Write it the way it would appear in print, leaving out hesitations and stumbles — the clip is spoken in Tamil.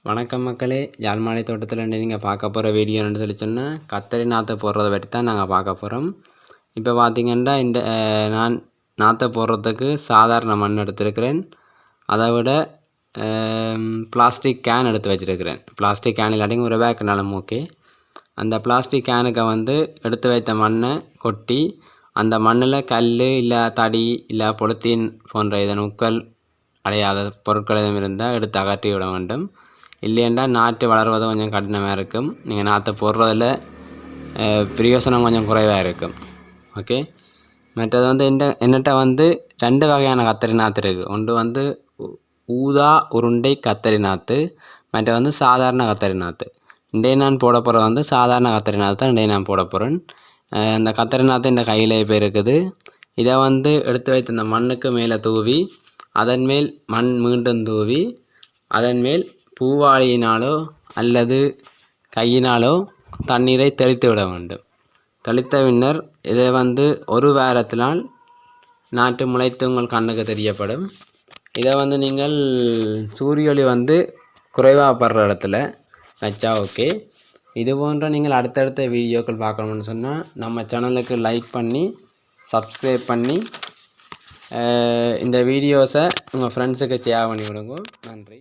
வணக்கம் மக்களே, யாழ்மாலை தோட்டத்தில் நீங்கள் பார்க்க போகிற வீடியோன்னு சொல்லி சொன்னால் கத்தரி நாற்றை போடுறத பற்றி தான் நாங்கள் பார்க்க போகிறோம். இப்போ பார்த்திங்கன்னா நான் நாற்றை போடுறதுக்கு சாதாரண மண் எடுத்துருக்கிறேன். அதை விட பிளாஸ்டிக் கேன் எடுத்து வச்சுருக்கிறேன். பிளாஸ்டிக் கேன் இல்லாட்டிங்க ஒரு பேக்குனாலும் ஓகே. அந்த பிளாஸ்டிக் கேனுக்கு எடுத்து வைத்த மண்ணை கொட்டி அந்த மண்ணில் கல் இல்லை தடி இல்லை பொலித்தீன் போன்ற இதன் உட்கள் அடையாத பொருட்கள் எதுவும் இருந்தால் எடுத்து அகற்றி விட வேண்டும். இல்லையென்றால் நாற்று வளர்வது கொஞ்சம் கடினமாக இருக்கும். நீங்கள் நாற்றை போடுறதில் பிரயோசனம் கொஞ்சம் குறைவாக இருக்கும். ஓகே, மற்றது என்னட்ட 2 வகையான கத்தரி நாற்று இருக்குது. ஒன்று ஊதா உருண்டை கத்தரி நாற்று, மற்ற சாதாரண கத்தரி நாற்று. இன்றைய நான் போட போகிறது சாதாரண கத்தரி நாற்று தான் இன்றைய நான் போட போகிறேன். இந்த கத்தரி நாற்று இந்த கையில் இப்போ இருக்குது. இதை எடுத்து வைத்து இந்த மண்ணுக்கு மேலே தூவி அதன் மேல் மண் மீண்டும் தூவி அதன் மேல் பூவாளியினாலோ அல்லது கையினாலோ தண்ணீரை தெளித்து விட வேண்டும். தெளித்த பின்னர் இதை ஒரு வாரத்தினால் நாற்று முளைத்து உங்கள் கண்ணுக்கு தெரியப்படும். இதை நீங்கள் சூரிய ஒளி குறைவாக படுற இடத்துல வச்சா ஓகே. இது போன்ற நீங்கள் அடுத்தடுத்த வீடியோக்கள் பார்க்கணும்னு சொன்னால் நம்ம சேனலுக்கு லைக் பண்ணி சப்ஸ்கிரைப் பண்ணி இந்த வீடியோஸை உங்கள் ஃப்ரெண்ட்ஸுக்கு ஷேர் பண்ணி விடுங்க. நன்றி.